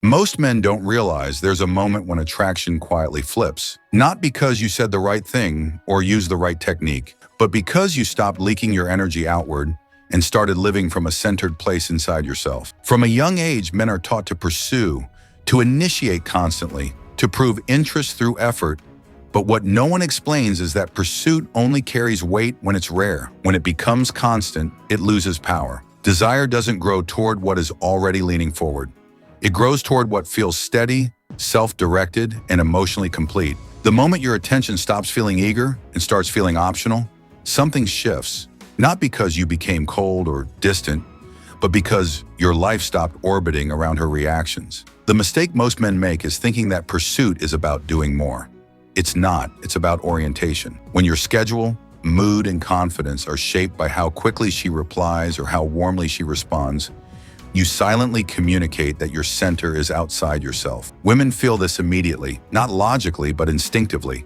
Most men don't realize there's a moment when attraction quietly flips, not because you said the right thing or used the right technique, but because you stopped leaking your energy outward and started living from a centered place inside yourself. From a young age, men are taught to pursue, to initiate constantly, to prove interest through effort. But what no one explains is that pursuit only carries weight when it's rare. When it becomes constant, it loses power. Desire doesn't grow toward what is already leaning forward. It grows toward what feels steady, self-directed, and emotionally complete. The moment your attention stops feeling eager and starts feeling optional, something shifts. Not because you became cold or distant, but because your life stopped orbiting around her reactions. The mistake most men make is thinking that pursuit is about doing more. It's not. It's about orientation. When your schedule, mood, and confidence are shaped by how quickly she replies or how warmly she responds, you silently communicate that your center is outside yourself. Women feel this immediately, not logically, but instinctively.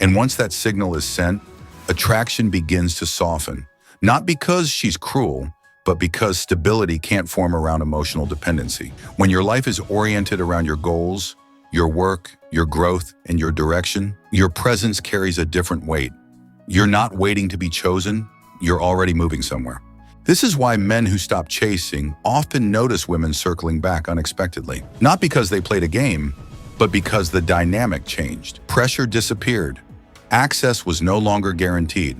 And once that signal is sent, attraction begins to soften. Not because she's cruel, but because stability can't form around emotional dependency. When your life is oriented around your goals, your work, your growth, and your direction, your presence carries a different weight. You're not waiting to be chosen, you're already moving somewhere. This is why men who stop chasing often notice women circling back unexpectedly. Not because they played a game, but because the dynamic changed. Pressure disappeared. Access was no longer guaranteed.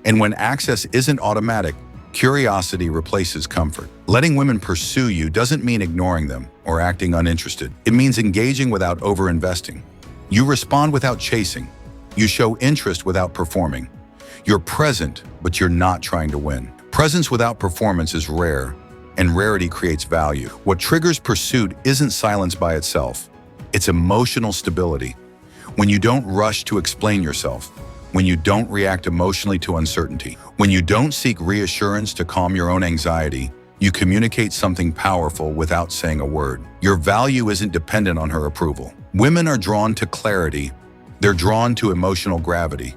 And when access isn't automatic, curiosity replaces comfort. Letting women pursue you doesn't mean ignoring them or acting uninterested. It means engaging without over-investing. You respond without chasing. You show interest without performing. You're present, but you're not trying to win. Presence without performance is rare, and rarity creates value. What triggers pursuit isn't silence by itself. It's emotional stability. When you don't rush to explain yourself, when you don't react emotionally to uncertainty, when you don't seek reassurance to calm your own anxiety, you communicate something powerful without saying a word. Your value isn't dependent on her approval. Women are drawn to clarity. They're drawn to emotional gravity.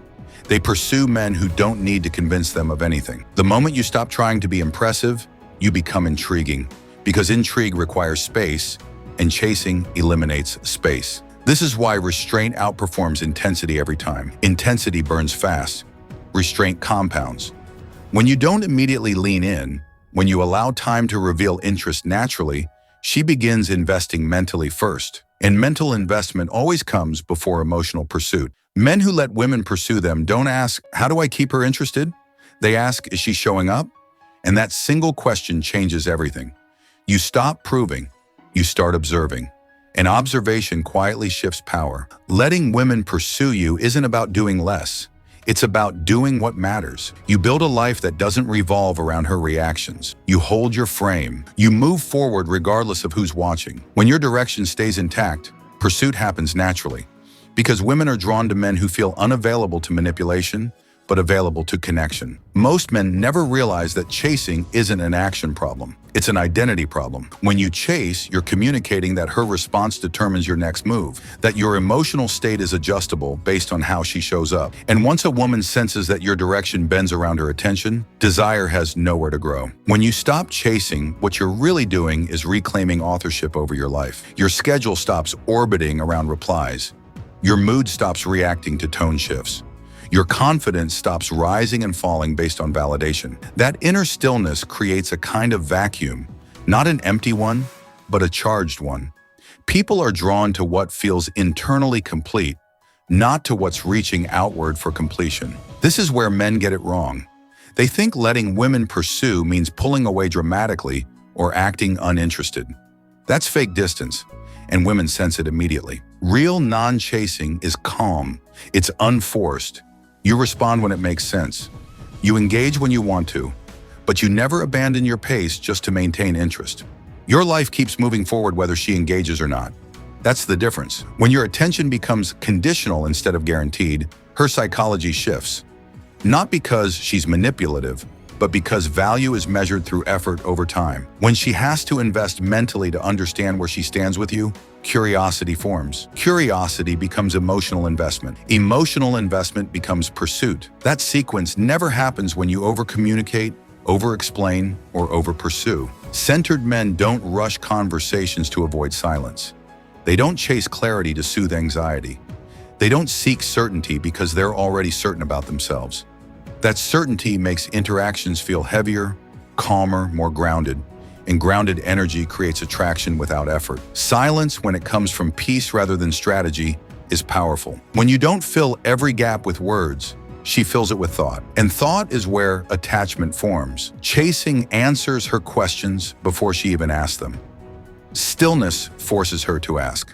They pursue men who don't need to convince them of anything. The moment you stop trying to be impressive, you become intriguing, because intrigue requires space, and chasing eliminates space. This is why restraint outperforms intensity every time. Intensity burns fast. Restraint compounds. When you don't immediately lean in, when you allow time to reveal interest naturally, she begins investing mentally first. And mental investment always comes before emotional pursuit. Men who let women pursue them don't ask, "How do I keep her interested?" They ask, "Is she showing up?" And that single question changes everything. You stop proving, you start observing. And observation quietly shifts power. Letting women pursue you isn't about doing less. It's about doing what matters. You build a life that doesn't revolve around her reactions. You hold your frame. You move forward regardless of who's watching. When your direction stays intact, pursuit happens naturally. Because women are drawn to men who feel unavailable to manipulation, but available to connection. Most men never realize that chasing isn't an action problem. It's an identity problem. When you chase, you're communicating that her response determines your next move, that your emotional state is adjustable based on how she shows up. And once a woman senses that your direction bends around her attention, desire has nowhere to grow. When you stop chasing, what you're really doing is reclaiming authorship over your life. Your schedule stops orbiting around replies. Your mood stops reacting to tone shifts. Your confidence stops rising and falling based on validation. That inner stillness creates a kind of vacuum, not an empty one, but a charged one. People are drawn to what feels internally complete, not to what's reaching outward for completion. This is where men get it wrong. They think letting women pursue means pulling away dramatically or acting uninterested. That's fake distance, and women sense it immediately. Real non-chasing is calm. It's unforced. You respond when it makes sense. You engage when you want to, but you never abandon your pace just to maintain interest. Your life keeps moving forward whether she engages or not. That's the difference. When your attention becomes conditional instead of guaranteed, her psychology shifts. Not because she's manipulative, but because value is measured through effort over time. When she has to invest mentally to understand where she stands with you, curiosity forms. Curiosity becomes emotional investment. Emotional investment becomes pursuit. That sequence never happens when you over-communicate, over-explain, or over-pursue. Centered men don't rush conversations to avoid silence. They don't chase clarity to soothe anxiety. They don't seek certainty because they're already certain about themselves. That certainty makes interactions feel heavier, calmer, more grounded, and grounded energy creates attraction without effort. Silence, when it comes from peace rather than strategy, is powerful. When you don't fill every gap with words, she fills it with thought. And thought is where attachment forms. Chasing answers her questions before she even asks them. Stillness forces her to ask.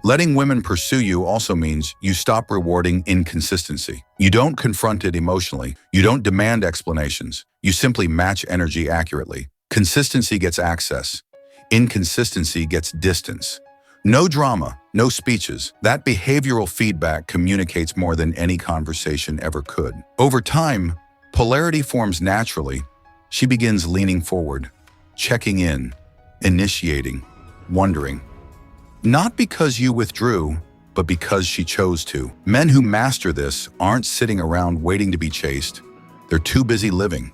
Letting women pursue you also means you stop rewarding inconsistency. You don't confront it emotionally. You don't demand explanations. You simply match energy accurately. Consistency gets access. Inconsistency gets distance. No drama, no speeches. That behavioral feedback communicates more than any conversation ever could. Over time, polarity forms naturally. She begins leaning forward, checking in, initiating, wondering. Not because you withdrew, but because she chose to. Men who master this aren't sitting around waiting to be chased. They're too busy living.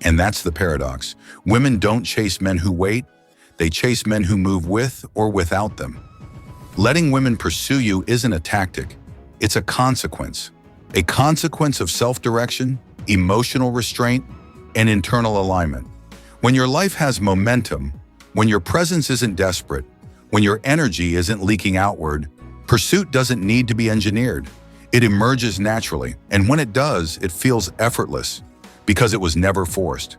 And that's the paradox. Women don't chase men who wait. They chase men who move with or without them. Letting women pursue you isn't a tactic. It's a consequence. A consequence of self-direction, emotional restraint, and internal alignment. When your life has momentum, when your presence isn't desperate, when your energy isn't leaking outward, pursuit doesn't need to be engineered. It emerges naturally, and when it does, it feels effortless because it was never forced.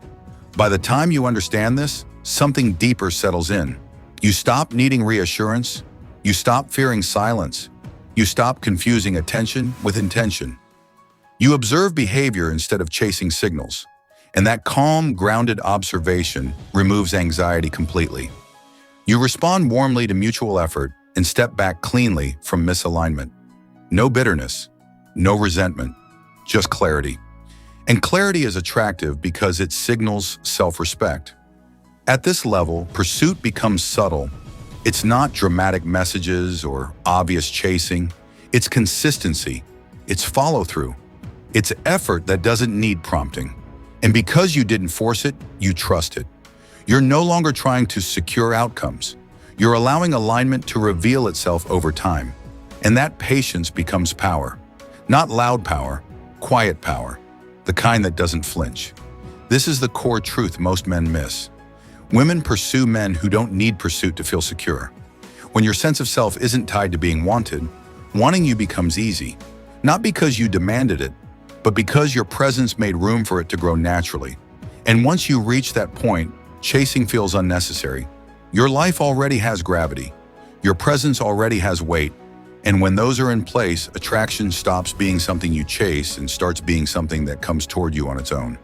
By the time you understand this, something deeper settles in. You stop needing reassurance. You stop fearing silence. You stop confusing attention with intention. You observe behavior instead of chasing signals. And that calm, grounded observation removes anxiety completely. You respond warmly to mutual effort and step back cleanly from misalignment. No bitterness, no resentment, just clarity. And clarity is attractive because it signals self-respect. At this level, pursuit becomes subtle. It's not dramatic messages or obvious chasing. It's consistency. It's follow-through. It's effort that doesn't need prompting. And because you didn't force it, you trust it. You're no longer trying to secure outcomes. You're allowing alignment to reveal itself over time. And that patience becomes power. Not loud power, quiet power. The kind that doesn't flinch. This is the core truth most men miss. Women pursue men who don't need pursuit to feel secure. When your sense of self isn't tied to being wanted, wanting you becomes easy. Not because you demanded it, but because your presence made room for it to grow naturally. And once you reach that point, chasing feels unnecessary. Your life already has gravity. Your presence already has weight. And when those are in place, attraction stops being something you chase and starts being something that comes toward you on its own.